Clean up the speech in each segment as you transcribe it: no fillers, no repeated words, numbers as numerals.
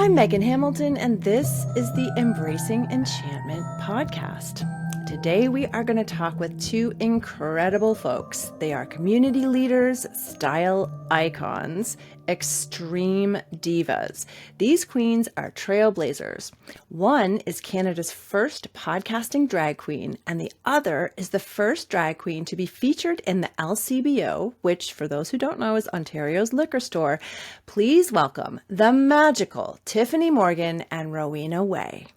I'm Megan Hamilton, and this is the Embracing Enchantment podcast. Today, we are going to talk with two incredible folks. They are community leaders, style icons, extreme divas. These queens are trailblazers. One is Canada's first podcasting drag queen, and the other is the first drag queen to be featured in the LCBO, which, for those who don't know, is Ontario's liquor store. Please welcome the magical Tyffanie Morgan and Rowena Whey.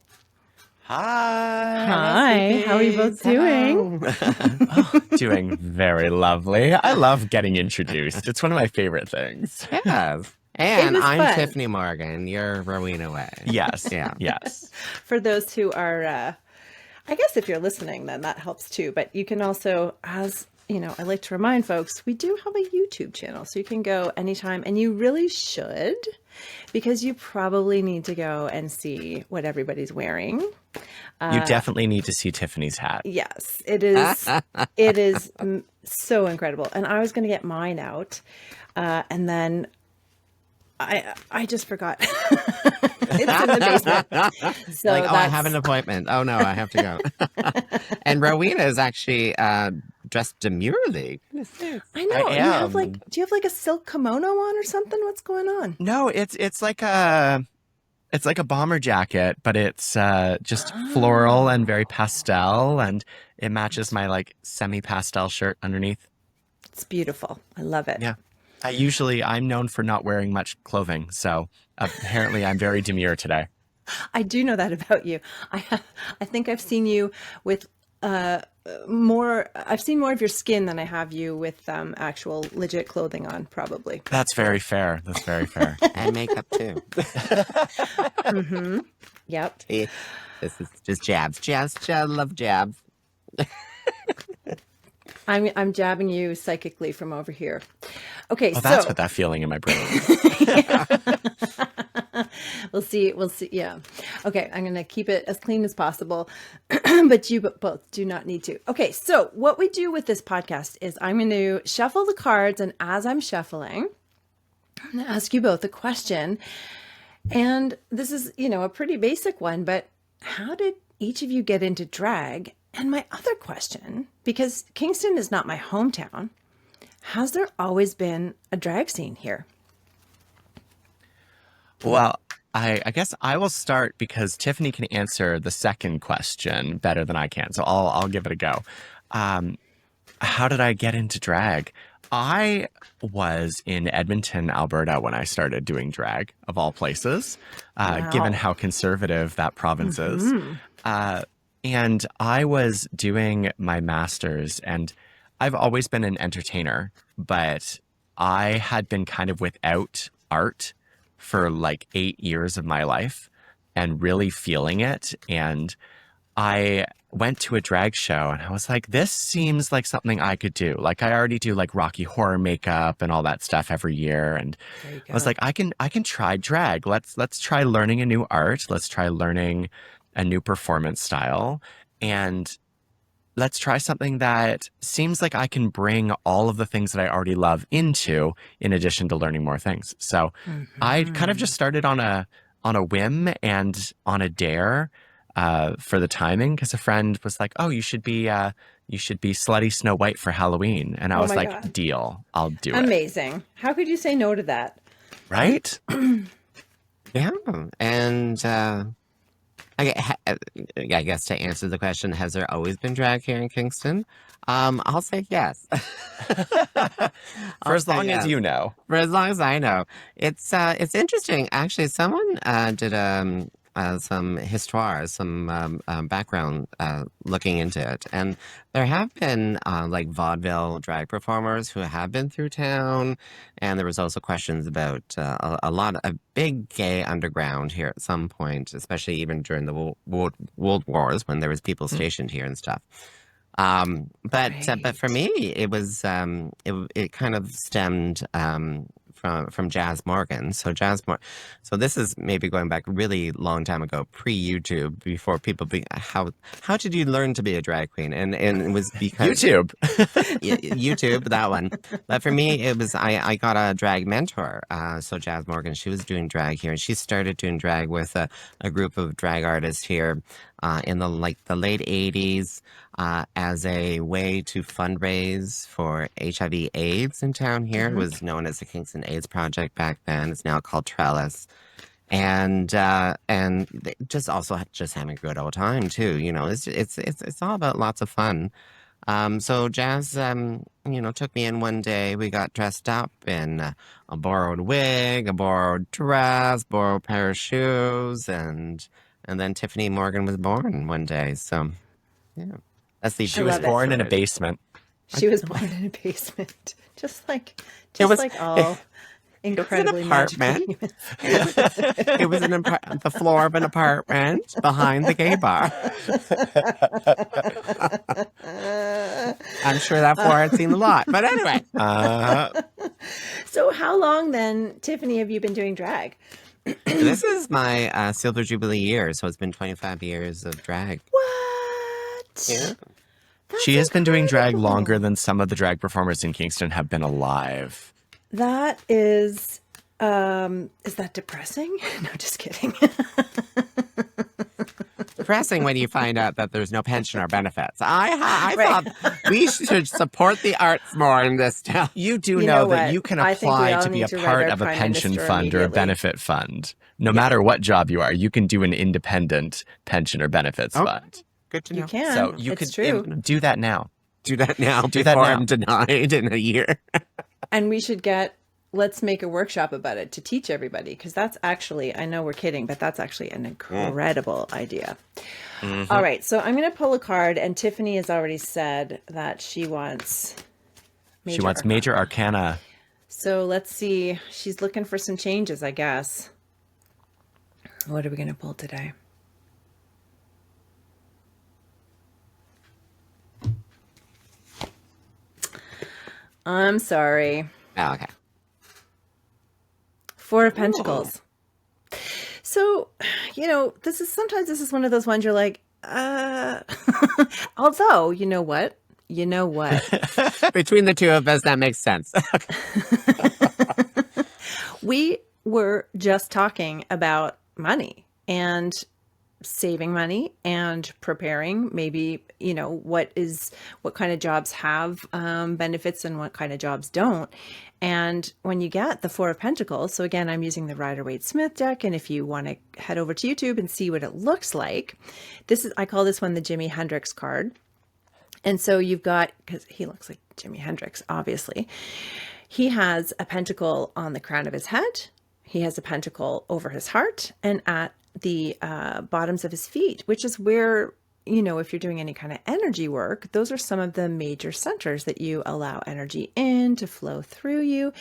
Hi. How are you both doing? Doing very lovely. I love getting introduced. It's one of my favorite things. Yes. And I'm fun. Tyffanie Morgan. You're Rowena Whey. Yes. Yeah. Yes. For those who are, I guess if you're listening, then that helps too. But you can also, as you know, I like to remind folks, we do have a YouTube channel. So you can go anytime, and you really should, because you probably need to go and see what everybody's wearing. You definitely need to see Tiffany's hat. Yes, it is. It is so incredible. And I was going to get mine out, and then I just forgot. It's in the basement. So Like, I have an appointment. Oh, no, I have to go. And Rowena is actually dressed demurely. I know. I You have am. do you have like a silk kimono on or something? What's going on? No, it's like a bomber jacket, but it's just floral and very pastel, and it matches my like semi-pastel shirt underneath. It's beautiful. I love it. Yeah. I'm known for not wearing much clothing, so apparently I'm very demure today. I do know that about you. I think I've seen you with more. I've seen more of your skin than I have you with actual legit clothing on, probably. That's very fair. That's very fair. And makeup, too. Mm-hmm. Yep. See, this is just jabs. I love jabs. I'm jabbing you psychically from over here. Okay, Oh, that's so what that feeling in my brain is. we'll see. Yeah. Okay, I'm going to keep it as clean as possible, but you both do not need to. Okay, so what we do with this podcast is I'm going to shuffle the cards, and as I'm shuffling, I'm going to ask you both a question. And this is, a pretty basic one, but how did each of you get into drag? And my other question, because Kingston is not my hometown, has there always been a drag scene here? Well, I guess I will start because Tiffany can answer the second question better than I can. So I'll give it a go. How did I get into drag? I was in Edmonton, Alberta when I started doing drag, of all places, given how conservative that province is. And I was doing my master's, and I've always been an entertainer, but I had been kind of without art for like 8 years of my life and really feeling it. And I went to a drag show and I was like, this seems like something I could do. Like I already do like Rocky Horror makeup and all that stuff every year. And I was like, I can try drag. Let's try learning a new art. Let's try learning a new performance style, and let's try something that seems like I can bring all of the things that I already love into, in addition to learning more things. So I kind of just started on a whim and on a dare for the timing, because a friend was like, "Oh, you should be slutty Snow White for Halloween," and I was like, God. "Deal, I'll do it." Amazing. How could you say no to that? Right? Yeah. And I guess to answer the question, has there always been drag here in Kingston? I'll say yes. For as long as you know. For as long as I know. It's interesting. Actually, someone did some histoire, some background looking into it. And there have been like vaudeville drag performers who have been through town. And there was also questions about a big gay underground here at some point, especially even during the World Wars, when there was people stationed here and stuff. But for me, it was it kind of stemmed from Jazz Morgan. So so this is maybe going back really long time ago, pre-YouTube, before people how did you learn to be a drag queen? And it was because YouTube. YouTube, that one. But for me, it was I got a drag mentor. So Jazz Morgan, she was doing drag here, and she started doing drag with a group of drag artists here in the late '80s as a way to fundraise for HIV/AIDS in town here. It was known as the Kingston AIDS Project back then. It's now called Trellis. And just having a good old time too. You know, it's all about lots of fun. So Jazz, took me in one day. We got dressed up in a borrowed wig, a borrowed dress, borrowed pair of shoes, and then Tyffanie Morgan was born one day. So, yeah, that's the She was born in a basement. She was born in a basement, just like all incredibly apartment. magical humans. It was the floor of an apartment behind the gay bar. I'm sure that floor had seen a lot. But anyway. So how long then, Tyffanie, have you been doing drag? This is my Silver Jubilee year, so it's been 25 years of drag. What? Yeah. She has been doing drag longer than some of the drag performers in Kingston have been alive. That is that depressing? No, just kidding. Depressing when you find out that there's no pension or benefits. I thought we should support the arts more in this town. You You know know that what? you can I think we apply all to be need a to write part our of a Prime pension Minister fund or a immediately. benefit fund. No matter what job you are, you can do an independent pension or benefits fund. Good to know. You can. So you it's could true. do that now. Do that now Do that before now. I'm denied in a year. And we should let's make a workshop about it to teach everybody, because that's actually, I know we're kidding, but that's actually an incredible idea. Mm-hmm. All right, so I'm going to pull a card, and Tyffanie has already said that she wants Major Arcana. So let's see. She's looking for some changes, I guess. What are we going to pull today? I'm sorry. Oh, okay. Four of Pentacles. So, this is one of those ones you're like, although, you know what? Between the two of us, that makes sense. We were just talking about money and saving money and preparing, maybe, what kind of jobs have benefits and what kind of jobs don't. And when you get the Four of Pentacles, so again, I'm using the Rider-Waite-Smith deck, and if you want to head over to YouTube and see what it looks like, I call this one the Jimi Hendrix card. And so you've got, because he looks like Jimi Hendrix, obviously, he has a pentacle on the crown of his head. He has a pentacle over his heart and at the bottoms of his feet, which is where, if you're doing any kind of energy work, those are some of the major centers that you allow energy in to flow through you.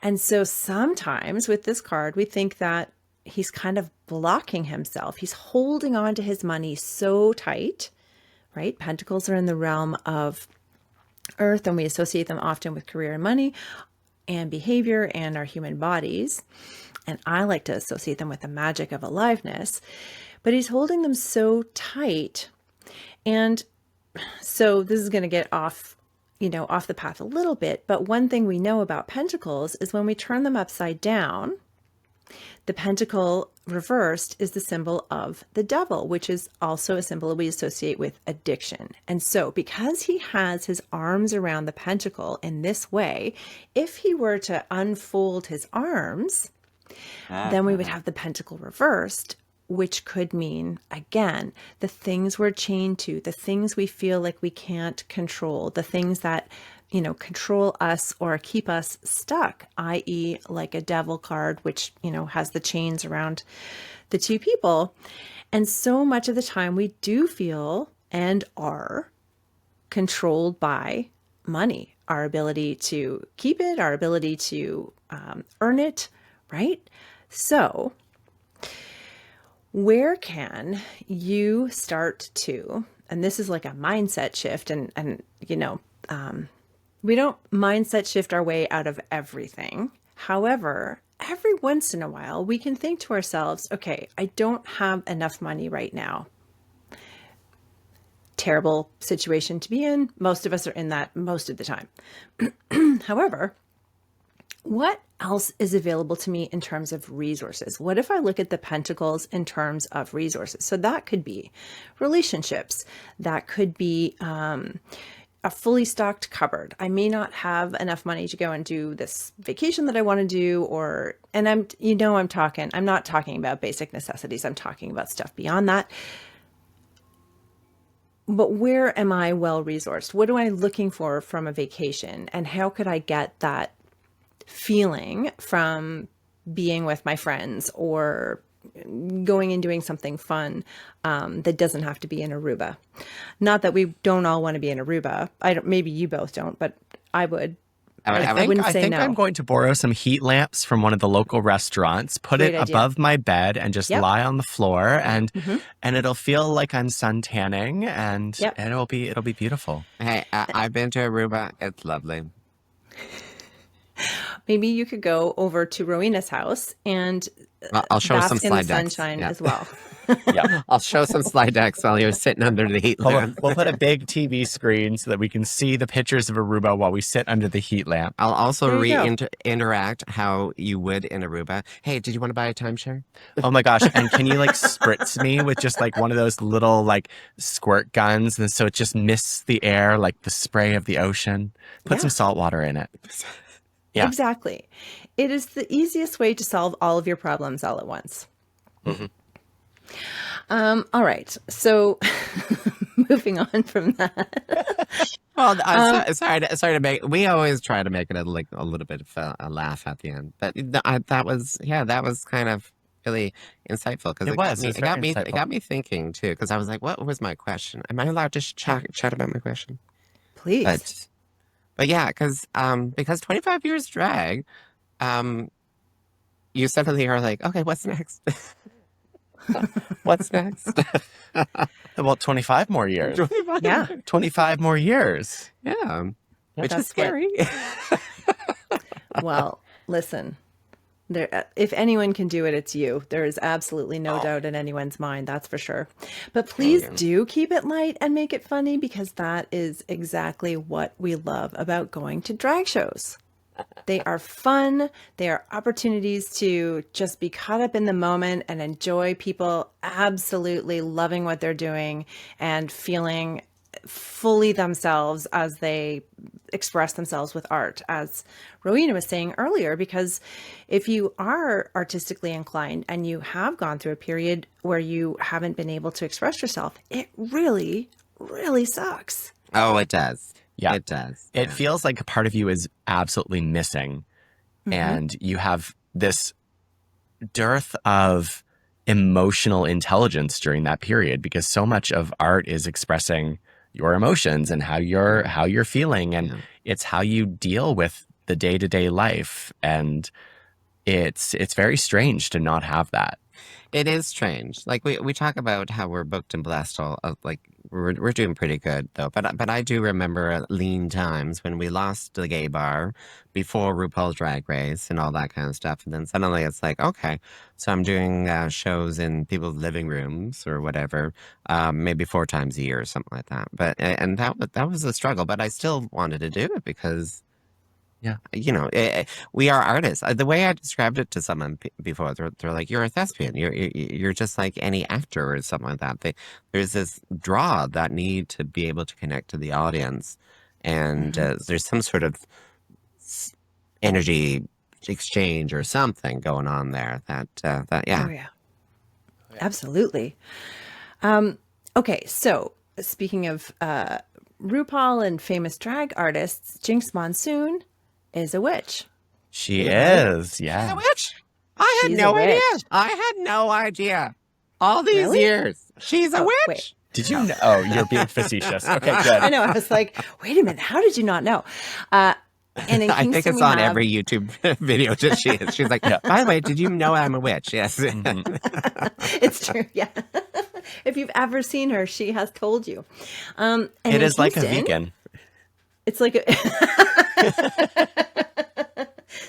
And so sometimes with this card, we think that he's kind of blocking himself. He's holding on to his money so tight, right? Pentacles are in the realm of earth, and we associate them often with career and money and behavior and our human bodies. And I like to associate them with the magic of aliveness, but he's holding them so tight. And so this is going to get off the path a little bit. But one thing we know about pentacles is when we turn them upside down, the pentacle reversed is the symbol of the devil, which is also a symbol we associate with addiction. And so because he has his arms around the pentacle in this way, if he were to unfold his arms, then we would have the pentacle reversed, which could mean, again, the things we're chained to, the things we feel like we can't control, the things that, control us or keep us stuck, i.e. like a devil card, which, has the chains around the two people. And so much of the time we do feel and are controlled by money, our ability to keep it, our ability to earn it, right? So where can you start to, and this is like a mindset shift, and we don't mindset shift our way out of everything. However, every once in a while, we can think to ourselves, okay, I don't have enough money right now. Terrible situation to be in. Most of us are in that most of the time. However, what else is available to me in terms of resources? What if I look at the pentacles in terms of resources? So that could be relationships. That could be a fully stocked cupboard. I may not have enough money to go and do this vacation that I want to do, and I'm not talking about basic necessities. I'm talking about stuff beyond that. But where am I well resourced? What am I looking for from a vacation? And how could I get that feeling from being with my friends or going and doing something fun that doesn't have to be in Aruba? Not that we don't all want to be in Aruba. Maybe you both don't, but I would. I wouldn't say no. I'm going to borrow some heat lamps from one of the local restaurants, put Great it idea. above my bed, and just Yep. lie on the floor, and it'll feel like I'm sun tanning, and Yep. it'll be beautiful. Hey, I've been to Aruba. It's lovely. Maybe you could go over to Rowena's house and I'll show bask some in the slide decks. sunshine Yeah. as well. Yeah. I'll show some slide decks while you're sitting under the heat lamp. We'll put a big TV screen so that we can see the pictures of Aruba while we sit under the heat lamp. I'll also There you go. interact how you would in Aruba. Hey, did you want to buy a timeshare? Oh my gosh. And can you like spritz me with just like one of those little like squirt guns? And so it just mists the air like the spray of the ocean. Put some salt water in it. Yeah. Exactly. It is the easiest way to solve all of your problems all at once. All right. So moving on from that. Well, sorry to make. We always try to make it a little bit of a laugh at the end, but that was kind of really insightful because It was it very got me thinking too, because I was like, what was my question? Am I allowed to chat about my question? Please. But yeah, because 25 years drag, you suddenly are like, okay, what's next? What's next? Well, 25 more years. 25. Yeah. 25 more years. Yeah. Which that's is scary. Well, listen, if anyone can do it, it's you. There is absolutely no doubt in anyone's mind. That's for sure. But please do keep it light and make it funny, because that is exactly what we love about going to drag shows. They are fun. They are opportunities to just be caught up in the moment and enjoy people absolutely loving what they're doing and feeling fully themselves as they express themselves with art, as Rowena was saying earlier, because if you are artistically inclined and you have gone through a period where you haven't been able to express yourself, it really, really sucks. Oh, it does. Yeah. It does. It feels like a part of you is absolutely missing. And you have this dearth of emotional intelligence during that period, because so much of art is expressing your emotions and how you're feeling, and it's how you deal with the day-to-day life. And it's very strange to not have that. It is strange. Like we talk about how we're booked and blessed. We're doing pretty good though. But I do remember lean times when we lost the gay bar before RuPaul's Drag Race and all that kind of stuff. And then suddenly it's like, okay, so I'm doing shows in people's living rooms or whatever, maybe 4 times a year or something like that. But and that was a struggle. But I still wanted to do it because. Yeah, we are artists. The way I described it to someone before, they're like, "You're a thespian. You're just like any actor or something like that." There's this draw, that need to be able to connect to the audience, and there's some sort of energy exchange or something going on there. That yeah. Oh, yeah. Absolutely. Okay, so speaking of RuPaul and famous drag artists, Jinx Monsoon is a witch. She is, She's yeah. a witch. I had She's no a idea. witch. I had no idea. All these Really? years, she's a Oh, witch. wait. Did you know? Oh, you're being facetious. Okay, good. I know. I was like, wait a minute. How did you not know? And in I think Kingston, it's we on have- every YouTube video that she is. She's like, by the way, did you know I'm a witch? Yes. It's true. Yeah. If you've ever seen her, she has told you. And It in is like a Kingston, vegan. It's like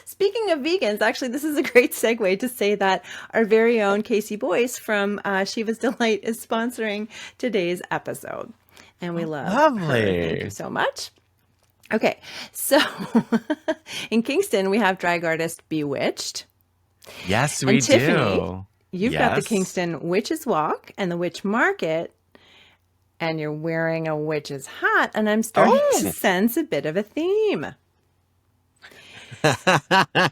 Speaking of vegans, actually, this is a great segue to say that our very own Casey Boyce from Shiva's Delight is sponsoring today's episode. And we love her. Thank you Lovely. so much. Okay, so in Kingston, we have drag artist Bewitched. Yes, And we Tyffanie, do. you've got the Yes. Kingston Witches Walk and the Witch Market, and you're wearing a witch's hat, and I'm starting to Oh, sense a bit of a theme.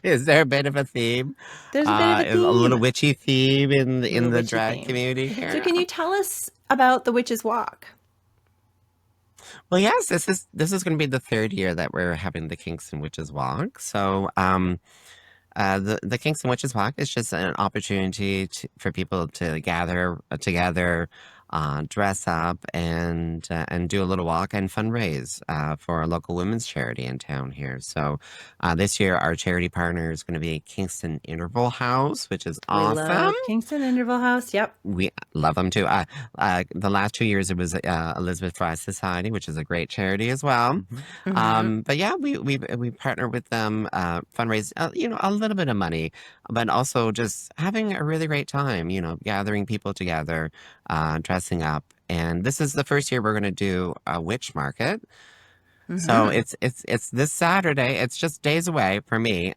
is there a bit of a theme? There's a bit of a Is a little theme, witchy theme in little the witchy drag theme. community So here? can you tell us about the Witches Walk? Well, yes, this is going to be the third year that we're having the Kingston Witches Walk. So, the Kingston Witches Walk is just an opportunity for people to gather together, dress up, and do a little walk and fundraise for a local women's charity in town here. So, this year our charity partner is going to be Kingston Interval House, which is We awesome. love Kingston Interval House. Yep. We love them too. The last 2 years it was Elizabeth Fry Society, which is a great charity as well. Mm-hmm. But yeah, we partner with them, fundraise a little bit of money, but also just having a really great time. Gathering people together, dressing up. And this is the first year we're going to do a witch market. So Mm-hmm. it's this Saturday. It's just days away for me.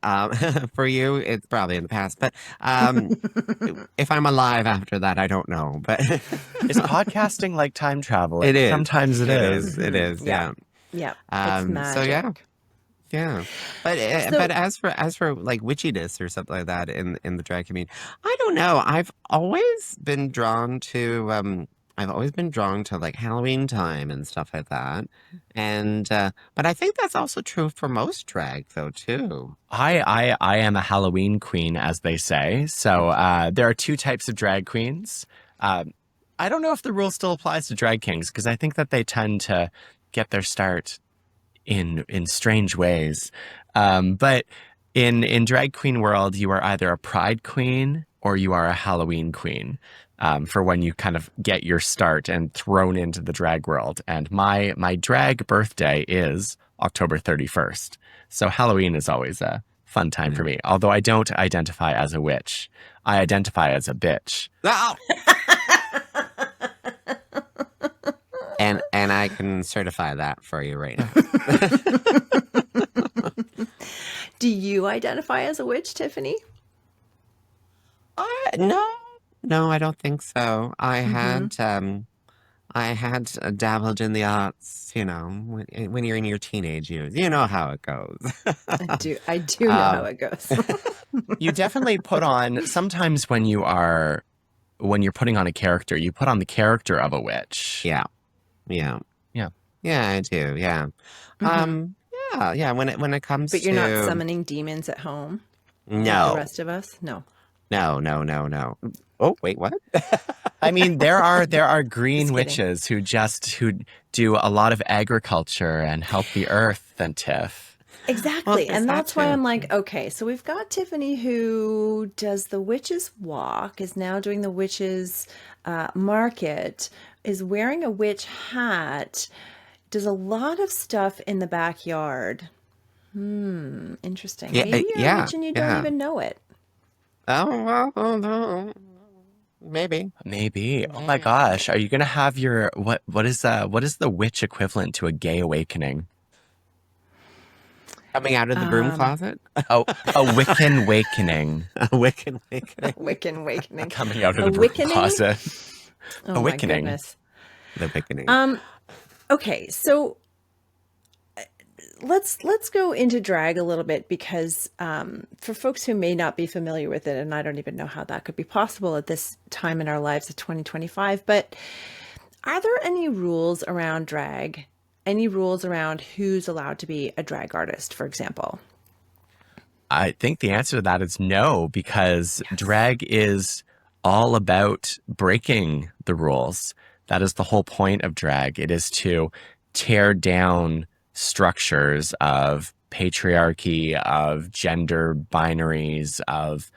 For you, it's probably in the past. But if I'm alive after that, I don't know. But Is podcasting like time travel? it is. Sometimes it It is. is. It is. Yeah. Yeah. Yeah. It's So yeah. magic. Yeah, but So as for like witchiness or something like that in the drag community, I don't know. I've always been drawn to like Halloween time and stuff like that, and but I think that's also true for most drag though too. I am a Halloween queen, as they say. So there are two types of drag queens. I don't know if the rule still applies to drag kings because I think that they tend to get their start in strange ways. But in drag queen world, you are either a pride queen or you are a Halloween queen. For when you kind of get your start and thrown into the drag world. And my drag birthday is October 31st. So Halloween is always a fun time for me. Although I don't identify as a witch. I identify as a bitch. Oh! And I can certify that for you right now. do you identify as a witch, Tyffanie? No, I don't think so. Mm-hmm. I had dabbled in the arts, when you're in your teenage years. You know how it goes. I do know how um, it goes. You definitely put on sometimes when you're putting on a character, you put on the character of a witch. yeah, yeah, Yeah. yeah, I do. Yeah, Mm-hmm. yeah. When it comes But you're not to summoning demons at home like the no, rest of us? No. no. Oh, wait, what? I mean, there are green Just kidding. witches who do a lot of agriculture and help the earth and Tiff. Well, Exactly. there's And that that's why too. I'm like, okay, so we've got Tiffany who does the Witches Walk, is now doing the Witches Market, is wearing a witch hat, does a lot of stuff in the backyard. Interesting. Yeah, Maybe you're a yeah, witch and you don't yeah. even know it. Oh, well, oh, no. Maybe. Maybe. Oh my gosh. Are you gonna have your what is the witch equivalent to a gay awakening? Coming out of the broom Um, closet? Oh, a Wiccan awakening. A Wiccan awakening. Wiccan awakening. Coming out of A the broom wickening? closet. Oh my Awakening. goodness. The Wickening. Okay, so let's go into drag a little bit because for folks who may not be familiar with it, and I don't even know how that could be possible at this time in our lives of 2025, but are there any rules around drag? Any rules around who's allowed to be a drag artist, for example? I think the answer to that is no, because Yes. drag is all about breaking the rules. That is the whole point of drag. It is to tear down structures of patriarchy, of gender binaries, of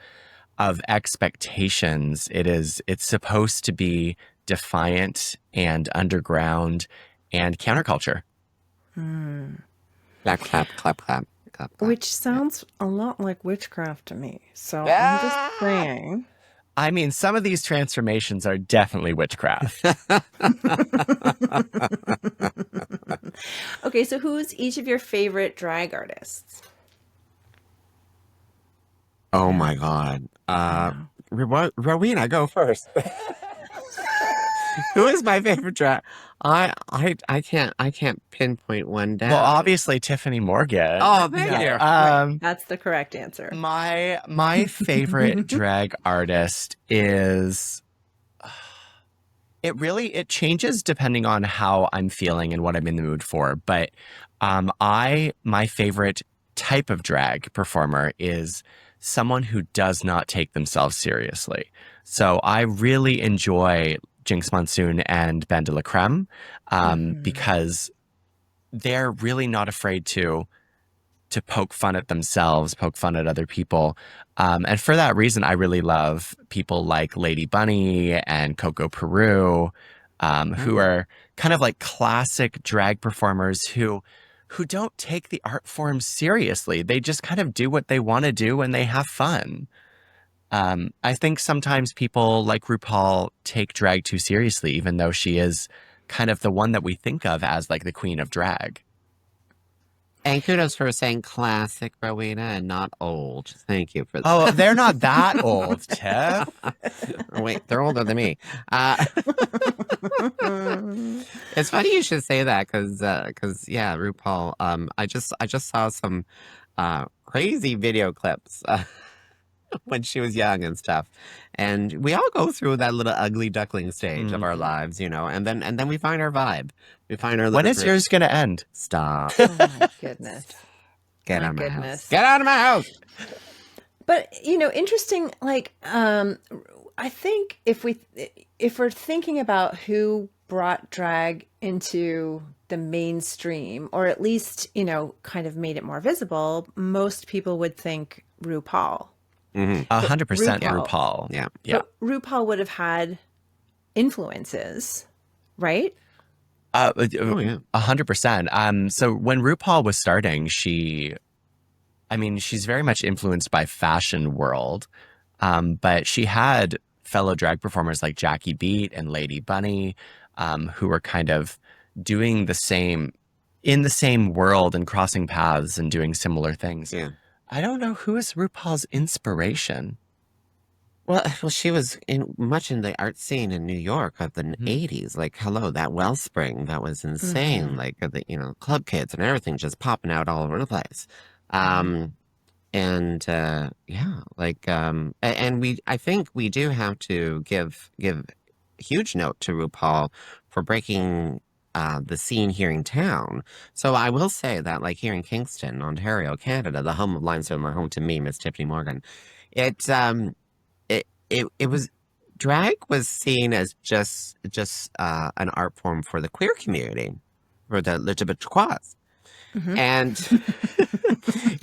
expectations. It's supposed to be defiant and underground and counterculture. Clap, clap, clap, clap. Which sounds a lot like witchcraft to me. So I'm just saying. I mean, some of these transformations are definitely witchcraft. Okay, so who's each of your favorite drag artists? Oh my God. Rowena, go first. Who is my favorite drag? I can't pinpoint one down. Well, obviously Tyffanie Morgan. Oh, thank Yeah, you. right. That's the correct answer. My favorite drag artist is it changes depending on how I'm feeling and what I'm in the mood for. But my favorite type of drag performer is someone who does not take themselves seriously. So I really enjoy Jinx Monsoon and Ben de la Creme because they're really not afraid to poke fun at themselves, poke fun at other people. And for that reason, I really love people like Lady Bunny and Coco Peru, who are kind of like classic drag performers who don't take the art form seriously. They just kind of do what they want to do and they have fun. I think sometimes people like RuPaul take drag too seriously, even though she is kind of the one that we think of as like the queen of drag. And kudos for saying classic, Rowena, and not old. Thank you for that. Oh, they're not that old, Tiff. Wait, they're older than me. It's funny you should say that because yeah, RuPaul. I just saw some crazy video clips when she was young and stuff, and we all go through that little ugly duckling stage of our lives, and then we find our vibe. We find our. When is yours gonna end? Stop. Oh my goodness. Get My out of my house. goodness. Get out of my house. But interesting, like I think if we're thinking about who brought drag into the mainstream, or at least, kind of made it more visible, most people would think RuPaul. 100% RuPaul. Yeah. But RuPaul would have had influences, right? Oh, yeah. 100%. So when RuPaul was starting, she's very much influenced by fashion world. But she had fellow drag performers like Jackie Beat and Lady Bunny, who were kind of doing in the same world and crossing paths and doing similar things. Yeah. I don't know who is RuPaul's inspiration. Well, she was much in the art scene in New York of the 80s. Like, hello, that Wellspring, that was insane. Like, the club kids and everything just popping out all over the place. And I think we do have to give huge note to RuPaul for breaking the scene here in town. So I will say that, like, here in Kingston, Ontario, Canada, the home of limestone, my home to me, Miss Tyffanie Morgan, it was drag was seen as just an art form for the queer community, for the LGBTQs. And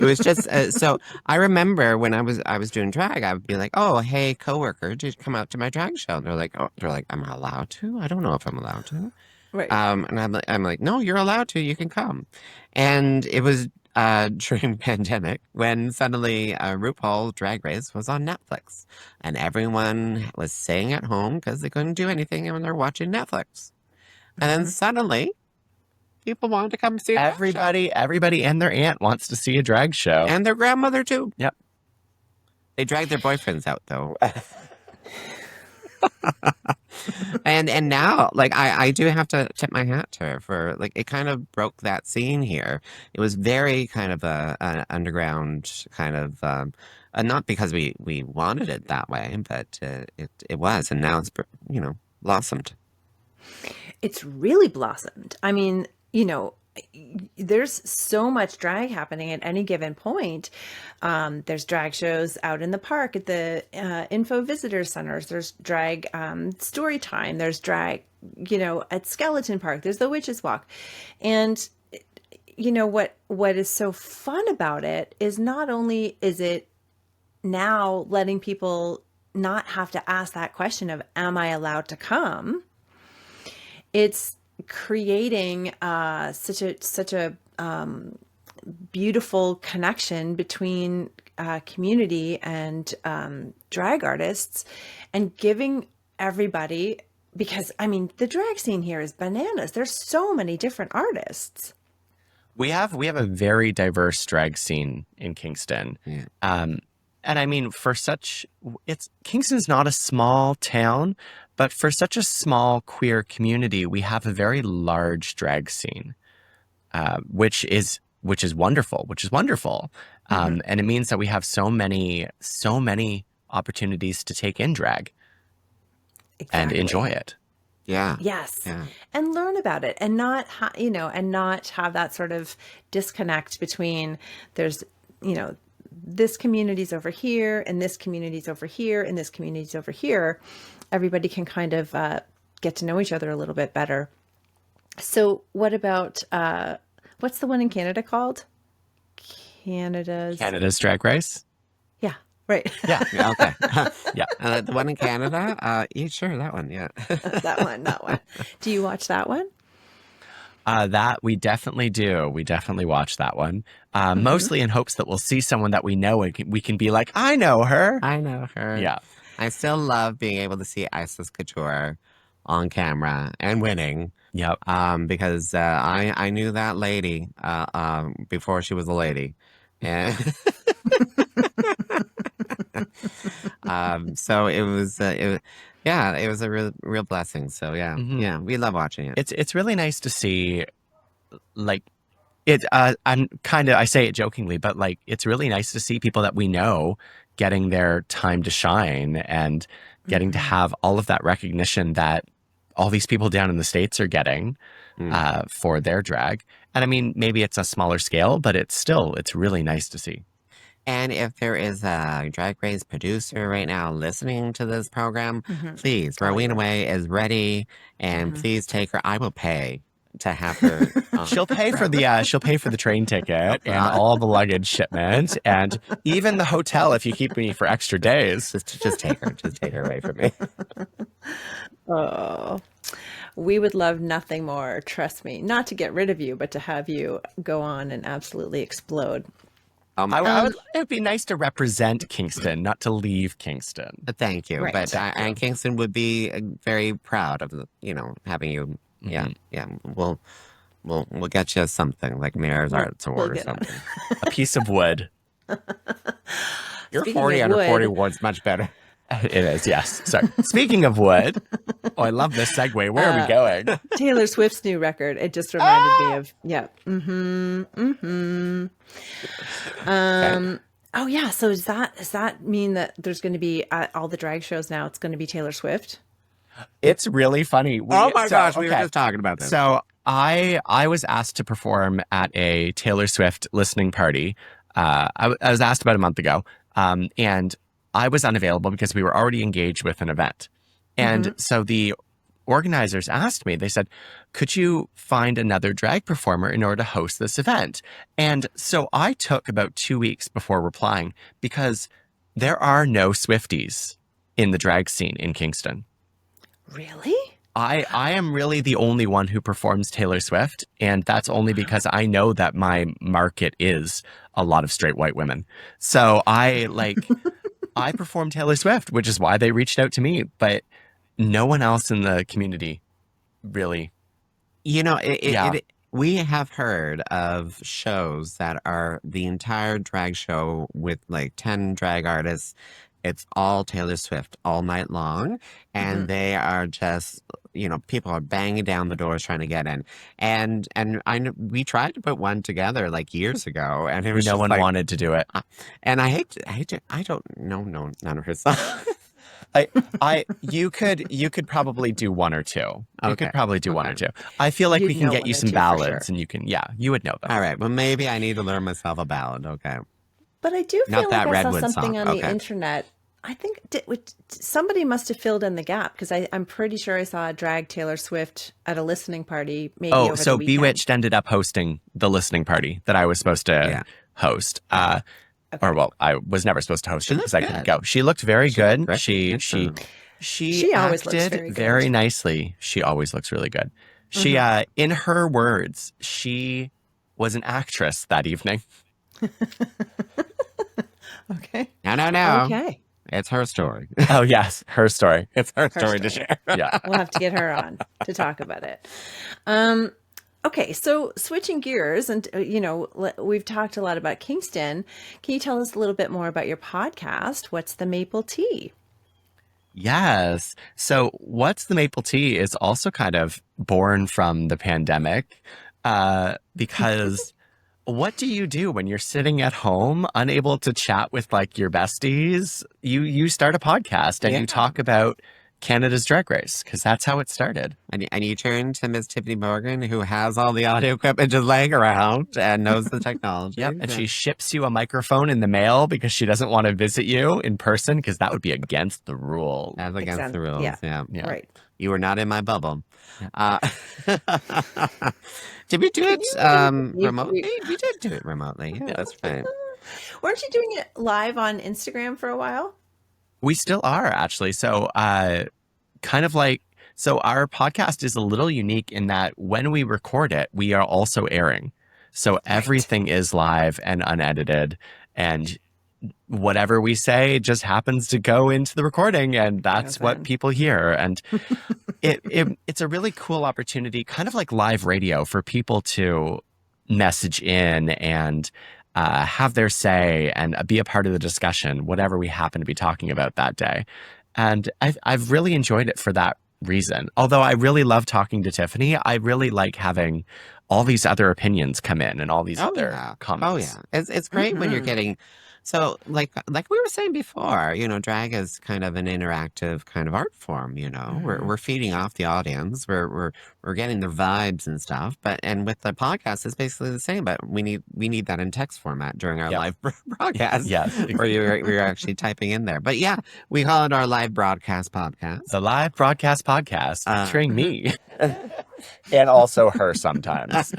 it was just so I remember when I was doing drag, I would be like, "Oh, hey, coworker, did you come out to my drag show?" And they're like, "Am I allowed to? I don't know if I'm allowed to." Right. And I'm like, "No, you're allowed to. You can come." And it was during pandemic when suddenly RuPaul Drag Race was on Netflix, and everyone was staying at home because they couldn't do anything and they're watching Netflix. And then suddenly, people wanted to come see Everybody and their aunt wants to see a drag show. and their grandmother too. Yep. They dragged their boyfriends out though. And now, like, I do have to tip my hat to her for, like, it kind of broke that scene here. It was very kind of an underground kind of, not because we wanted it that way, but it was, and now it's, blossomed. It's really blossomed. I mean, there's so much drag happening at any given point. There's drag shows out in the park at the info visitor centers. There's drag story time. There's drag, at Skeleton Park. There's the Witches Walk. And what is so fun about it is not only is it now letting people not have to ask that question of, am I allowed to come? It's creating such a beautiful connection between community and drag artists, and giving everybody, because I mean the drag scene here is bananas. There's so many different artists. We have a very diverse drag scene in Kingston. Yeah. And I mean, Kingston's not a small town, but for such a small queer community, we have a very large drag scene, which is wonderful, And it means that we have so many opportunities to take in drag and enjoy it. Yeah. Yes. Yeah. And learn about it, and not, and not have that sort of disconnect between there's, this community's over here and this community's over here and this community's over here. Everybody can kind of get to know each other a little bit better. So what about, what's the one in Canada called? Canada's Drag Race? Yeah. Right. Yeah. Yeah, okay. Yeah. The one in Canada? Yeah, sure, that one, yeah. That one. Do you watch that one? That we definitely do. We definitely watch that one. Mostly in hopes that we'll see someone that we know and we can be like, I know her. I know her. Yeah. I still love being able to see Isis Couture on camera and winning. Yep. Because I knew that lady before she was a lady. And so it was a real blessing. So yeah, we love watching it. It's really nice to see, like, it. I say it jokingly, but like, it's really nice to see people that we know getting their time to shine and getting to have all of that recognition that all these people down in the States are getting for their drag. And I mean, maybe it's a smaller scale, but it's really nice to see. And if there is a Drag Race producer right now listening to this program, please, Rowena Whey is ready, and please take her. I will pay to have her. She'll pay for the train ticket and all the luggage shipment and even the hotel if you keep me for extra days. Just take her away from me. Oh, we would love nothing more, trust me, not to get rid of you, but to have you go on and absolutely explode. It would be nice to represent Kingston, not to leave Kingston. Thank you. Right. But and Kingston would be very proud of having you. Yeah. We'll get you something like Mayor's Arts Award or something. A piece of wood. Your Speaking 40 of under wood- 40 award's much better. It is, yes. Sorry. Speaking of wood, I love this segue. Where are we going? Taylor Swift's new record. It just reminded me of, yeah. Oh yeah. So does that mean that there's going to be at all the drag shows now, it's going to be Taylor Swift? It's really funny. We were just talking about this. So I was asked to perform at a Taylor Swift listening party. I was asked about a month ago, and I was unavailable because we were already engaged with an event. And so the organizers asked me, they said, could you find another drag performer in order to host this event? And so I took about 2 weeks before replying because there are no Swifties in the drag scene in Kingston. Really? I am really the only one who performs Taylor Swift, and that's only because I know that my market is a lot of straight white women. So I perform Taylor Swift, which is why they reached out to me, but no one else in the community really. We have heard of shows that are the entire drag show with like 10 drag artists. It's all Taylor Swift all night long. And they are just, people are banging down the doors trying to get in. And we tried to put one together like years ago, and it was no one wanted to do it. And I don't know none of her songs. You could probably do one or two. You Okay. could probably do one or two. I feel like You'd we can know get one you or some two for ballads, sure. and you would know them. All right. Well, maybe I need to learn myself a ballad. Okay. But I do feel Not like that I saw Redwood something song. on the Okay. internet. I think somebody must have filled in the gap, because I'm pretty sure I saw a drag Taylor Swift at a listening party maybe over So the weekend. Bewitched ended up hosting the listening party that I was supposed to host. Or well, I was never supposed to host She it because looked I couldn't good. go. She looked very good. looked She always looks acted very good. nicely. She always looks really good. She in her words, she was an actress that evening. Okay. No. Okay. It's her story. Oh, yes. Her story. It's her story to story. share. Yeah. We'll have to get her on to talk about it. Okay, so switching gears, and we've talked a lot about Kingston. Can you tell us a little bit more about your podcast? What's the Maple Tea? Yes. So, What's the Maple Tea is also kind of born from the pandemic because what do you do when you're sitting at home, unable to chat with like your besties? You start a podcast and Yeah. you talk about Canada's Drag Race because that's how it started. And you turn to Miss Tyffanie Morgan, who has all the audio equipment just laying around and knows the technology. Yep. And she ships you a microphone in the mail because she doesn't want to visit you in person because that would be against the rules. That's against the rules. Yeah. Yeah. Right. You were not in my bubble. Did we do it remotely? We did do it remotely. Yeah, that's right. Weren't you doing it live on Instagram for a while? We still are actually. So, so our podcast is a little unique in that when we record it, we are also airing. So everything is live and unedited, and whatever we say just happens to go into the recording, and that's what people hear. And it's a really cool opportunity, kind of like live radio, for people to message in and have their say and be a part of the discussion, whatever we happen to be talking about that day. And I've really enjoyed it for that reason. Although I really love talking to Tyffanie, I really like having all these other opinions come in and all these other comments. Oh, yeah. It's great when you're getting... So, like we were saying before, drag is kind of an interactive kind of art form. We're feeding off the audience. We're getting their vibes and stuff. And with the podcast, it's basically the same. But we need that in text format during our live broadcast. Yes, where you're actually typing in there. But yeah, we call it our live broadcast podcast. The live broadcast podcast featuring me. And also her sometimes.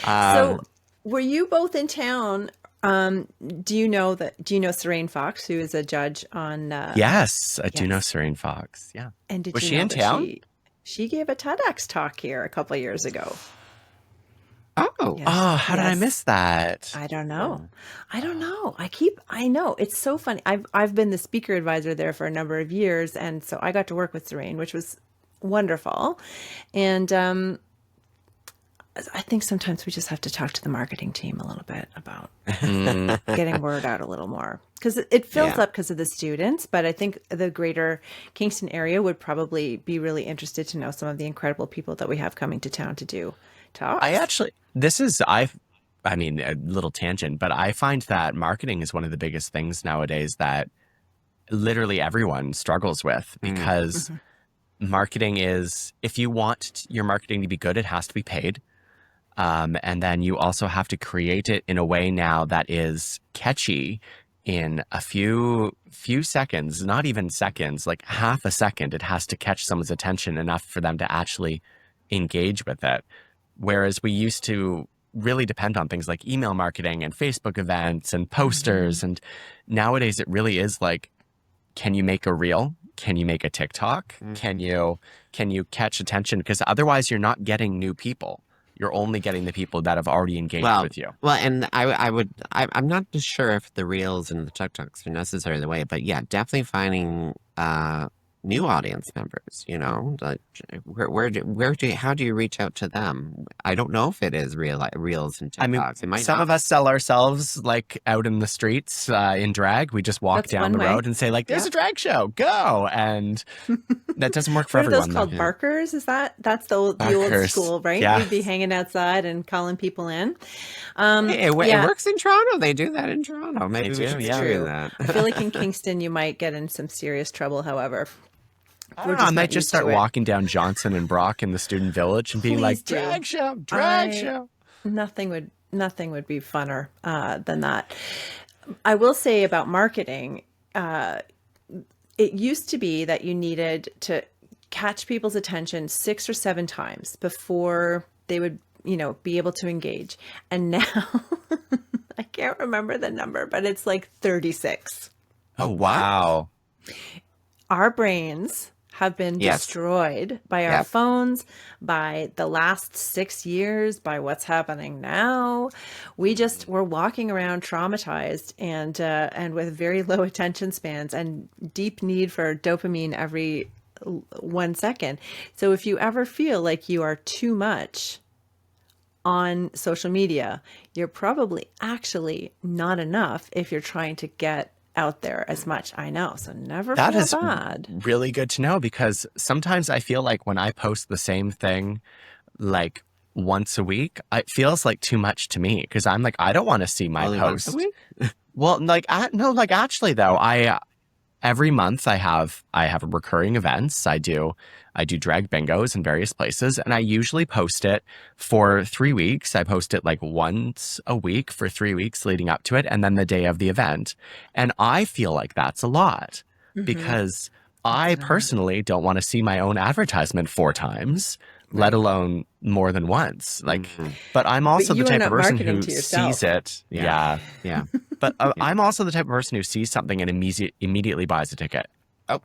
So were you both in town? Do you know Serene Fox, who is a judge on? Yes, I do know Serene Fox. Yeah. And was she in town? She gave a TEDx talk here a couple of years ago. Oh, Yes. How did I miss that? I don't know. I know. It's so funny. I've been the speaker advisor there for a number of years. And so I got to work with Serene, which was wonderful. And, I think sometimes we just have to talk to the marketing team a little bit about getting word out a little more, because it fills up because of the students. But I think the greater Kingston area would probably be really interested to know some of the incredible people that we have coming to town to do talks. I mean, a little tangent, but I find that marketing is one of the biggest things nowadays that literally everyone struggles with, because marketing is, if you want your marketing to be good, it has to be paid. And then you also have to create it in a way now that is catchy in a few seconds, not even seconds, like half a second. It has to catch someone's attention enough for them to actually engage with it. Whereas we used to really depend on things like email marketing and Facebook events and posters. And nowadays it really is like, can you make a reel? Can you make a TikTok? Can you catch attention? Because otherwise you're not getting new people. You're only getting the people that have already engaged with you. Well, and I'm not sure if the reels and the TikToks are necessarily the way, but yeah, definitely finding new audience members. Like how do you reach out to them? I don't know if it is reels and TikToks. I mean, some of us sell ourselves like out in the streets in drag. We just walk down the road and say like, "There's a drag show, go!" And that doesn't work for everyone. What are those called? Barkers? That's the old school, right? Yes. You'd be hanging outside and calling people in. It works in Toronto. They do that in Toronto. Maybe we should do that. I feel like in Kingston you might get in some serious trouble. However, I might just start walking down Johnson and Brock in the student village and being like, drag show. Nothing would be funner than that. I will say about marketing, it used to be that you needed to catch people's attention 6 or 7 times before they would, be able to engage. And now I can't remember the number, but it's like 36. Oh, wow. Our brains have been Yes. destroyed by our Yep. phones, by the last 6 years, by what's happening now. We're walking around traumatized and with very low attention spans and deep need for dopamine every 1 second. So if you ever feel like you are too much on social media, you're probably actually not enough if you're trying to get out there as much. I know. So never That feel is bad. really good to know, because sometimes I feel like when I post the same thing like once a week, it feels like too much to me, because I'm like, I don't want to see my Only once a post. week? Well, like, no, like, actually though, every month I have recurring events. I do drag bingos in various places, and I usually post it for 3 weeks. I post it like once a week for 3 weeks leading up to it, and then the day of the event. And I feel like that's a lot, because I It's not. personally don't want to see my own advertisement 4 times, let alone more than once. Like, but I'm also the you are type of not person marketing who to yourself. sees it. Yeah. Yeah. Yeah. But I'm also the type of person who sees something and immediately buys a ticket. Oh,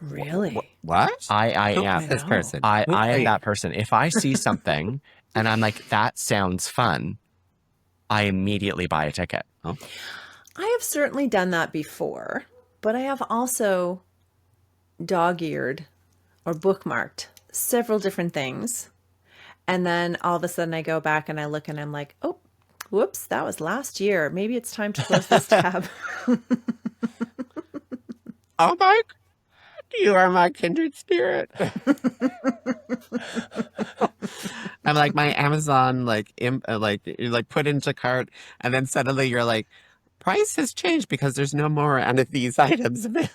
Really? what? I Who am. is this know. person? I Who are am you? that person. If I see something and I'm like, that sounds fun, I immediately buy a ticket. Oh, I have certainly done that before, but I have also dog-eared or bookmarked several different things. And then all of a sudden I go back and I look and I'm like, oh, whoops, that was last year. Maybe it's time to close this tab. oh my! You are my kindred spirit. I'm like my Amazon, like you like put into cart, and then suddenly you're like, price has changed because there's no more of these items available.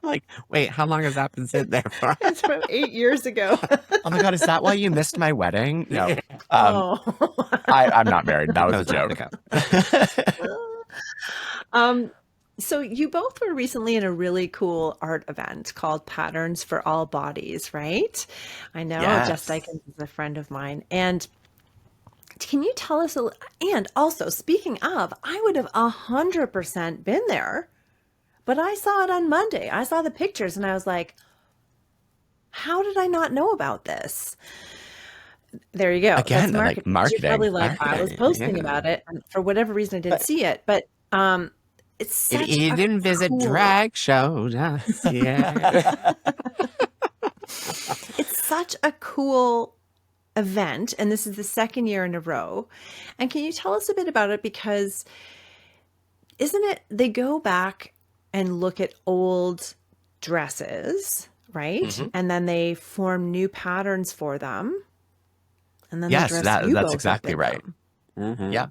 Like, wait, how long has that been sitting there for? It's from 8 years ago. Oh my God, is that why you missed my wedding? No. Oh. I'm not married. That was a That was joke. So you both were recently in a really cool art event called Patterns for All Bodies, right? I know Jess Yes. Dykens is a friend of mine. And can you tell us and also speaking of, I would have 100% been there, but I saw it on Monday. I saw the pictures and I was like, how did I not know about this? There you go. Again, That's like marketing. 'Cause you're probably marketing. like, I was posting Yeah. about it, and for whatever reason, I didn't see it. But it's such You a didn't visit cool. drag shows. Yeah. It's such a cool event, and this is the second year in a row. And can you tell us a bit about it? Because isn't it? They go back and look at old dresses, right? And then they form new patterns for them, and then they Yes, dress you that's both up exactly in right. them. Mhm. Yeah.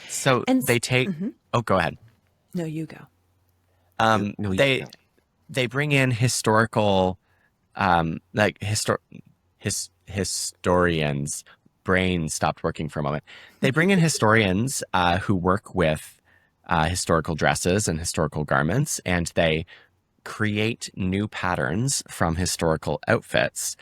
So And they take. Oh, go ahead. no, you go. No, you They don't. they bring in historical, like historians. Brain stopped working for a moment. They bring in historians who work with historical dresses and historical garments, and they create new patterns from historical outfits.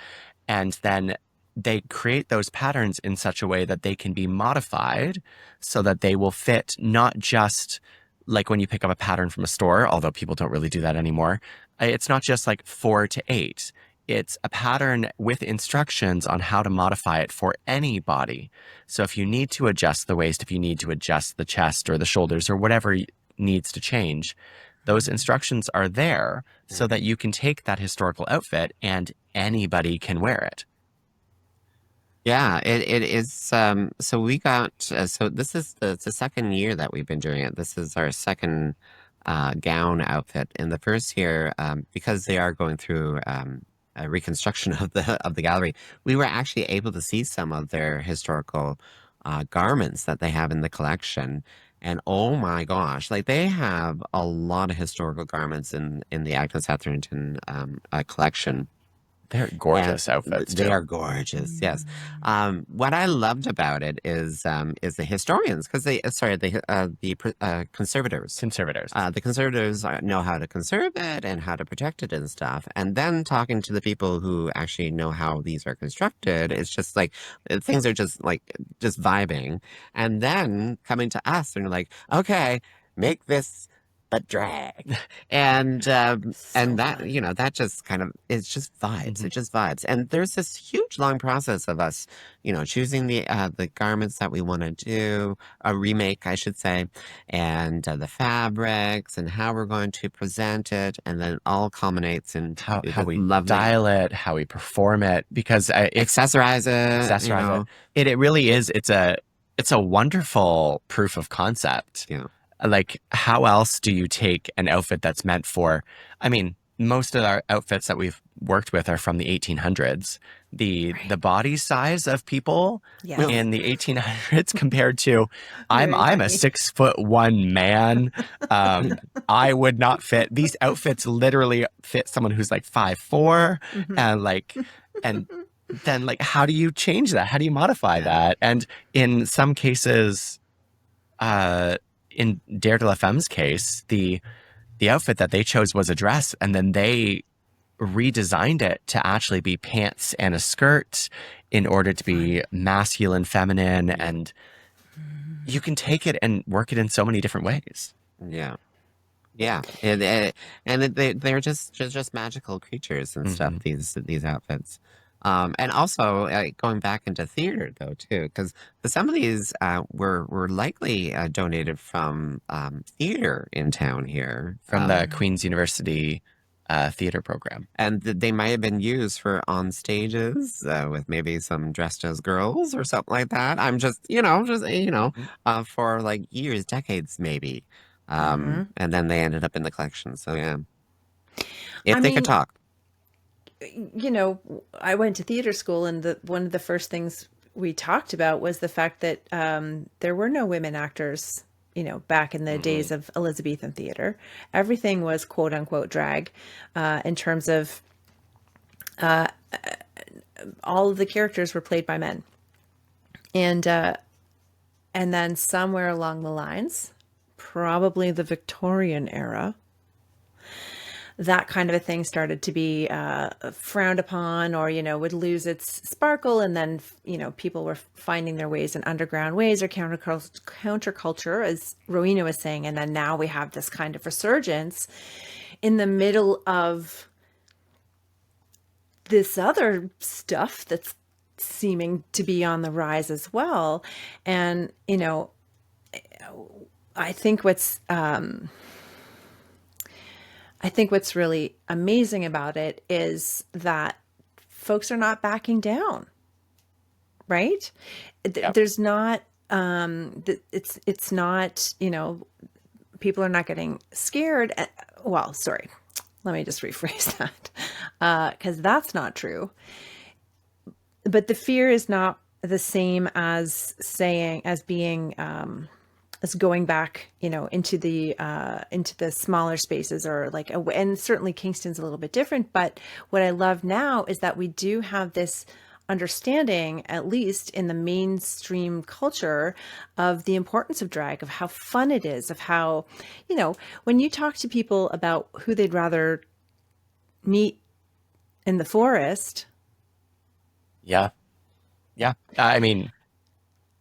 And then they create those patterns in such a way that they can be modified so that they will fit not just like when you pick up a pattern from a store, although people don't really do that anymore. It's not just like 4 to 8. It's a pattern with instructions on how to modify it for any body. So if you need to adjust the waist, if you need to adjust the chest or the shoulders or whatever needs to change, those instructions are there so that you can take that historical outfit and anybody can wear it. Yeah, it is. So we got. So this is it's the second year that we've been doing it. This is our second gown outfit. In the first year, because they are going through a reconstruction of the gallery, we were actually able to see some of their historical garments that they have in the collection. And oh my gosh, like they have a lot of historical garments in the Agnes Etherington collection. They're gorgeous outfits They too. are gorgeous. Yes. What I loved about it is the historians because conservators. Conservators. The conservators know how to conserve it and how to protect it and stuff. And then talking to the people who actually know how these are constructed, it's just like things are just vibing. And then coming to us and like, okay, make this but drag. And that, fun. you know, that just kind of, it's just vibes. Mhm. It just vibes. And there's this huge long process of us, you know, choosing the garments that we want to do, a remake, I should say, and the fabrics and how we're going to present it. And then it all culminates into How this we lovely style it, how we perform it, because it's accessorize it, you accessorize it. know. It really is. It's a wonderful proof of concept. Yeah. Like, how else do you take an outfit that's meant for, I mean, most of our outfits that we've worked with are from the 1800s. The Right. body size of people Yes. in the 1800s compared to I'm Very I'm a tiny. 6'1" man. I would not fit. These outfits literally fit someone who's like 5'4", and then like, how do you change that? How do you modify Yeah. that? And in some cases, in Dare de la Femme's case, the outfit that they chose was a dress, and then they redesigned it to actually be pants and a skirt in order to be masculine, feminine, and you can take it and work it in so many different ways. Yeah. Yeah, they're just magical creatures and stuff. Mhm. These outfits, and also going back into theater though too, because some of these were likely donated from theater in town here, From the Queen's University theater program. and they might have been used for on stages with maybe some dressed as girls or something like that. I'm just Mhm. for like years, decades maybe. Mhm. And then they ended up in the collection. So yeah, I if they could mean, talk. you know, I went to theater school, and one of the first things we talked about was the fact that there were no women actors, you know, back in the days of Elizabethan theater. Everything was quote unquote drag, in terms of all of the characters were played by men, and then somewhere along the lines, probably the Victorian era, that kind of a thing started to be frowned upon, or, you know, would lose its sparkle. And then, you know, people were finding their ways in underground ways or counterculture, as Rowena was saying. And then now we have this kind of resurgence in the middle of this other stuff that's seeming to be on the rise as well. And, you know, I think what's really amazing about it is that folks are not backing down, right? Yep. There's not, it's not, you know, people are not getting scared. Well, sorry, let me just rephrase that, because that's not true. But the fear is not the same as being, as going back, you know, into the smaller spaces, or like, and certainly Kingston's a little bit different. But what I love now is that we do have this understanding, at least in the mainstream culture, of the importance of drag, of how fun it is, of how, you know, when you talk to people about who they'd rather meet in the forest, Yeah. Yeah. I mean,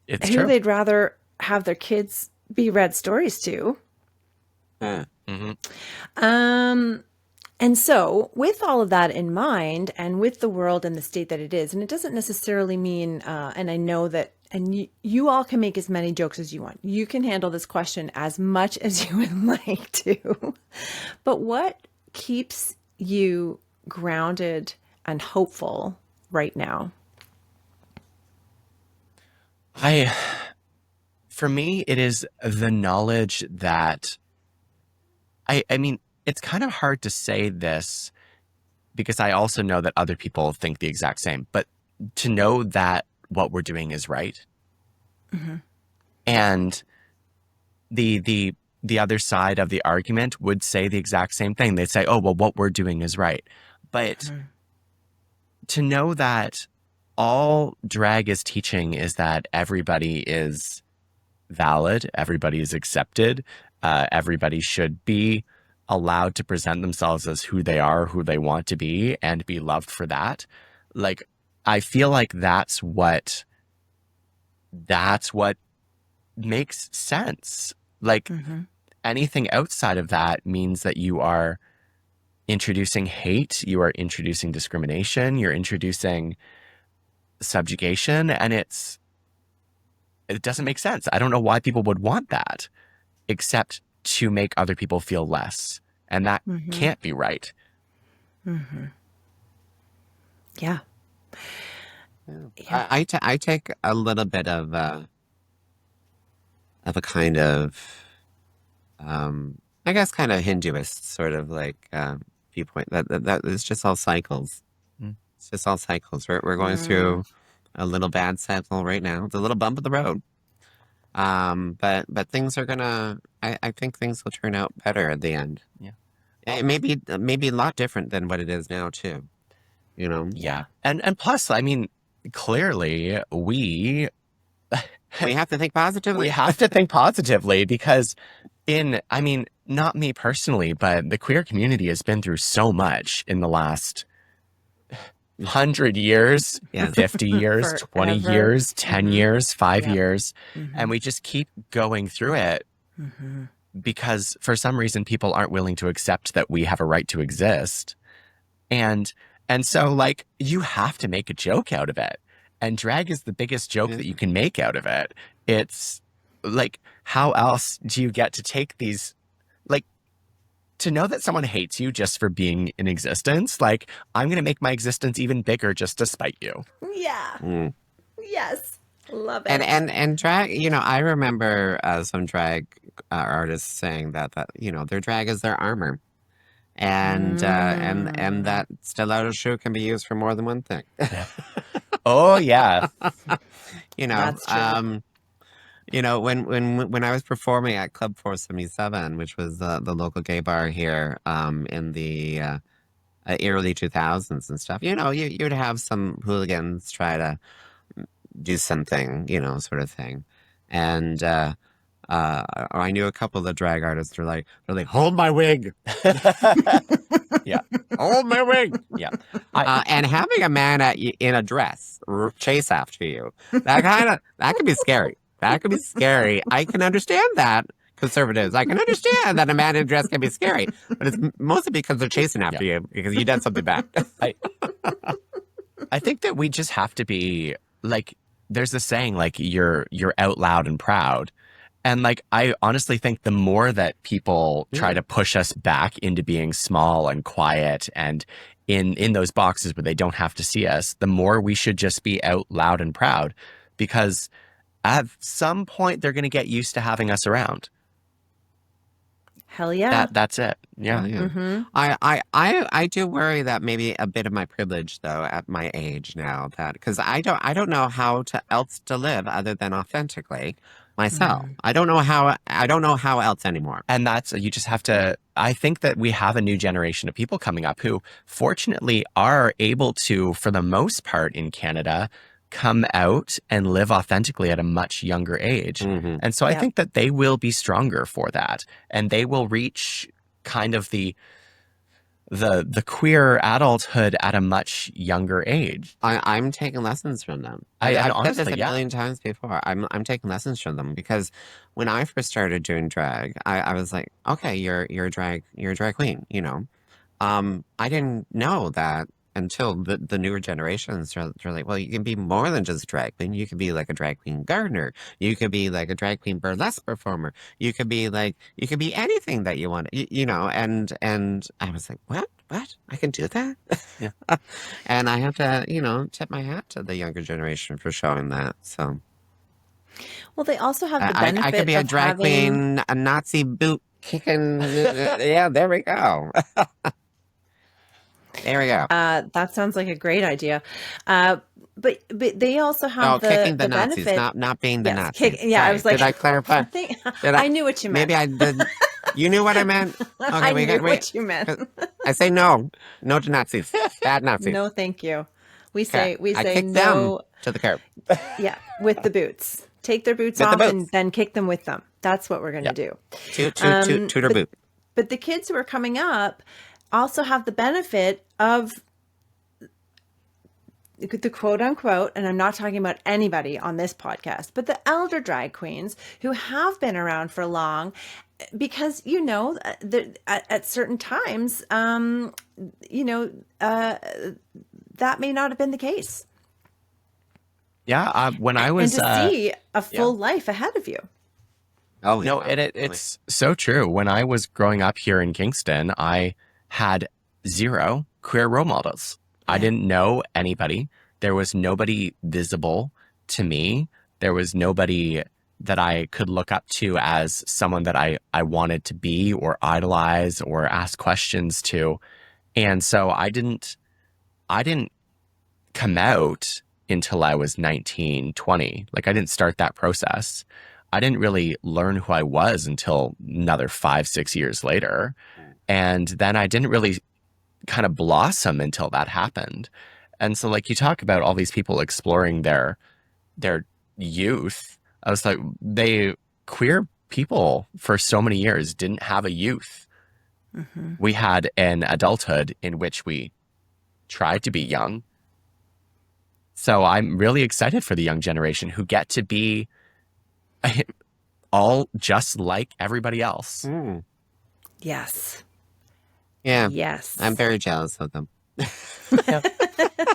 it's who true. they'd rather have their kids be read stories to. Hmm. And so, with all of that in mind, and with the world and the state that it is, and it doesn't necessarily mean, and I know that, and you all can make as many jokes as you want. You can handle this question as much as you would like to. But what keeps you grounded and hopeful right now? For me, it is the knowledge that I mean, it's kind of hard to say this because I also know that other people think the exact same, but to know that what we're doing is right. Mm-hmm. And the other side of the argument would say the exact same thing. They'd say, "Oh, well, what we're doing is right." But to know that all drag is teaching is that everybody is valid, everybody is accepted, everybody should be allowed to present themselves as who they are, who they want to be, and be loved for that. Like, I feel like that's what makes sense. Like, Mm-hmm. anything outside of that means that you are introducing hate, you are introducing discrimination, you're introducing subjugation, and it doesn't make sense. I don't know why people would want that, except to make other people feel less. And that can't be right. Yeah. I take a little bit of a kind of, I guess, kind of Hinduist sort of like viewpoint that it's just all cycles. It's just all cycles. We're going through a little bad cycle right now. It's a little bump of the road. But things are gonna. I think things will turn out better at the end. Yeah. It may be a lot different than what it is now too. You know. Yeah. And plus, I mean, clearly we have to think positively. We have to think positively because I mean, not me personally, but the queer community has been through so much in the last 100 years, 50 years, 20 years, 10 years, 5 years. And we just keep going through it because for some reason people aren't willing to accept that we have a right to exist. And so like you have to make a joke out of it. And drag is the biggest joke that you can make out of it. It's like, how else do you get to take these, like, to know that someone hates you just for being in existence? Like, I'm going to make my existence even bigger just to spite you. Yeah. Yes. Love it. And drag, you know, I remember some drag artists saying that, you know, their drag is their armor. And that stiletto shoe can be used for more than one thing. Oh yeah. You know, that's true. You know, when I was performing at Club 477, which was the local gay bar here, in the early 2000s and stuff, you know, you'd have some hooligans try to do something, you know, sort of thing, and I knew a couple of the drag artists were like, hold my wig. Yeah. Hold my wig. Yeah. And having a man in a dress chase after you, that could be scary. That could be scary. I can understand that, conservatives. I can understand that a man in a dress can be scary, but it's mostly because they're chasing after you because you done something bad. I think that we just have to be like, there's a saying like you're out loud and proud. And like, I honestly think the more that people try to push us back into being small and quiet and in those boxes where they don't have to see us, the more we should just be out loud and proud, because at some point they're going to get used to having us around. Hell yeah. That's it. Yeah. I do worry that maybe a bit of my privilege though at my age now, that because I don't know how else to live other than authentically myself. I don't know how else anymore. And you just have to, I think that we have a new generation of people coming up who fortunately are able to, for the most part in Canada, come out and live authentically at a much younger age. And so I think that they will be stronger for that, and they will reach kind of the queer adulthood at a much younger age. I'm taking lessons from them. I've honestly, said this a yeah. million times before. I'm taking lessons from them because when I first started doing drag, I was like, okay, you're a drag queen, you know. I didn't know that until the newer generations are like, well, you can be more than just a drag queen. You could be like a drag queen gardener. You could be like a drag queen burlesque performer. You could be anything that you want, you know, and I was like, what? I can do that? Yeah. And I have to, you know, tip my hat to the younger generation for showing that. So, well, they also have the benefit I could be a of drag queen, a Nazi boot kicking. Yeah, there we go. There we go. That sounds like a great idea. But they also have kicking the benefit. Nazis, not being the Nazis. Sorry. I was like, did I clarify? I knew what you meant. Maybe I did. You knew what I meant? Okay, I knew what you meant. I say no to Nazis. Bad Nazis. No, thank you. We Okay. say I kick no. them to the curb. Yeah, with the boots. Take their boots off and then kick them with them. That's what we're going to do. Toot her boot. But the kids who are coming up also have the benefit of the quote unquote, and I'm not talking about anybody on this podcast, but the elder drag queens who have been around for long because, at certain times, that may not have been the case. Yeah, when I was and to see a full yeah. life ahead of you. Oh, No, yeah. it's so true. When I was growing up here in Kingston, I had zero queer role models. I Yeah. didn't know anybody. There was nobody visible to me. There was nobody that I could look up to as someone that I wanted to be or idolize or ask questions to. And so I didn't come out until I was 19, 20. Like I didn't start that process. I didn't really learn who I was until another 5, 6 years later. And then I didn't really kind of blossom until that happened. And so like you talk about all these people exploring their youth. I was like, queer people for so many years didn't have a youth. Mm-hmm. We had an adulthood in which we tried to be young. So I'm really excited for the young generation who get to be all just like everybody else. Mm. Yes. Yeah. Yes. I'm very jealous of them.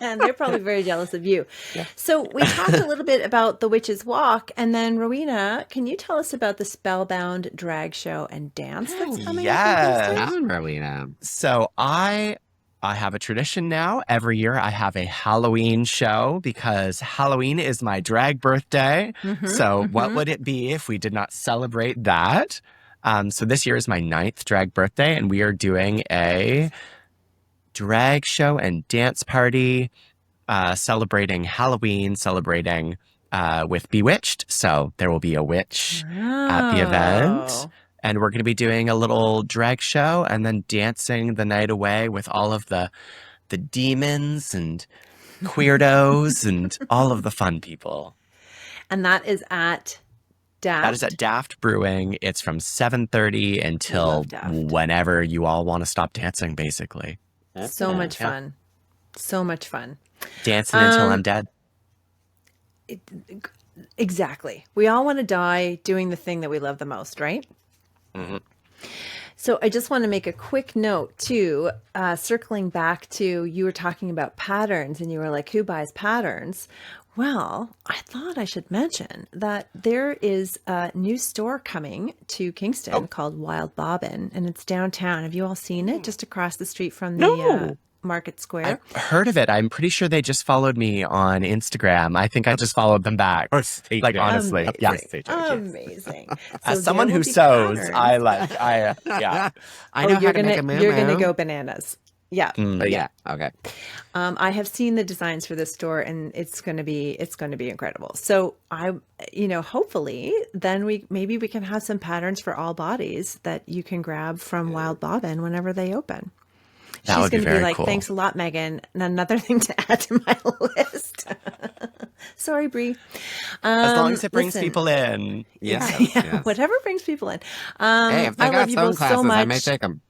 And they're probably very jealous of you. Yeah. So we talked a little bit about the Witches Walk, and then Rowena, can you tell us about the Spellbound drag show and dance that's coming up in Kingston? Down, Rowena. So I have a tradition now. Every year I have a Halloween show because Halloween is my drag birthday. Mm-hmm, So what would it be if we did not celebrate that? So this year is my 9th drag birthday, and we are doing a drag show and dance party celebrating Halloween, celebrating with Bewitched. So there will be a witch at the event. Oh. And we're going to be doing a little drag show and then dancing the night away with all of the demons and queerdos and all of the fun people. And that is at Daft. That is at Daft Brewing. It's from 7:30 until love Daft. whenever you all want to stop dancing, basically. So much fun. So much fun. Dancing until I'm dead. Exactly. We all want to die doing the thing that we love the most, right? Mm-hmm. So I just want to make a quick note too, circling back to, you were talking about patterns and you were like, who buys patterns? Well, I thought I should mention that there is a new store coming to Kingston called Wild Bobbin, and it's downtown. Have you all seen it? Just across the street from the Market Square. I've heard of it. I'm pretty sure they just followed me on Instagram. I think I just followed them back. Like, honestly. Amazing. Yeah. Amazing. As So someone there who will be sews, patterns. yeah. I know how you're to make a moo-moo. gonna go bananas. Yeah. But yeah, okay. I have seen the designs for this store, and it's going to be incredible. So hopefully then maybe we can have some patterns for all bodies that you can grab from Wild Bobbin whenever they open. That She's would be going to very be like, cool. thanks a lot, Megan. And another thing to add to my list. Sorry, Bree. As long as it brings listen, people in. Yes, Yeah, yes. whatever brings people in. Hey, if they I got love you phone both classes, so much. I may take them.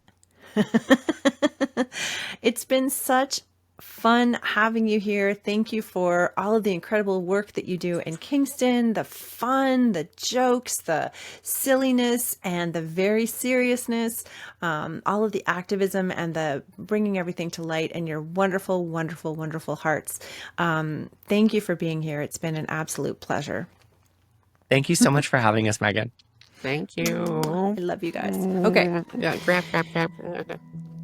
It's been such fun having you here. Thank you for all of the incredible work that you do in Kingston, the fun, the jokes, the silliness, and the very seriousness, all of the activism and the bringing everything to light, and your wonderful, wonderful, wonderful hearts. Thank you for being here. It's been an absolute pleasure. Thank you so much for having us, Megan. Thank you. I love you guys. Okay. Yeah, grab.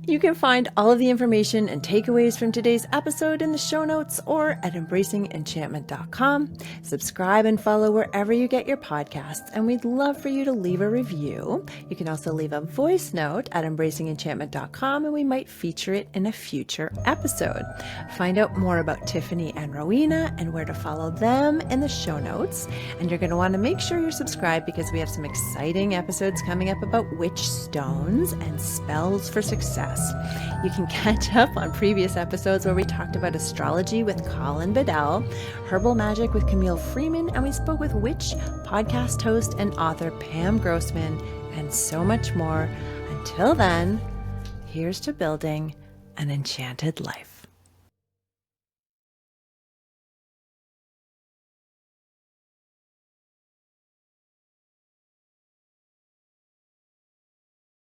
You can find all of the information and takeaways from today's episode in the show notes or at embracingenchantment.com. Subscribe and follow wherever you get your podcasts, and we'd love for you to leave a review. You can also leave a voice note at embracingenchantment.com, and we might feature it in a future episode. Find out more about Tyffanie and Rowena and where to follow them in the show notes. And you're going to want to make sure you're subscribed, because we have some exciting episodes coming up about witch stones and spells for success. You can catch up on previous episodes where we talked about astrology with Colin Bedell, herbal magic with Camille Freeman, and we spoke with witch, podcast host, and author Pam Grossman, and so much more. Until then, here's to building an enchanted life.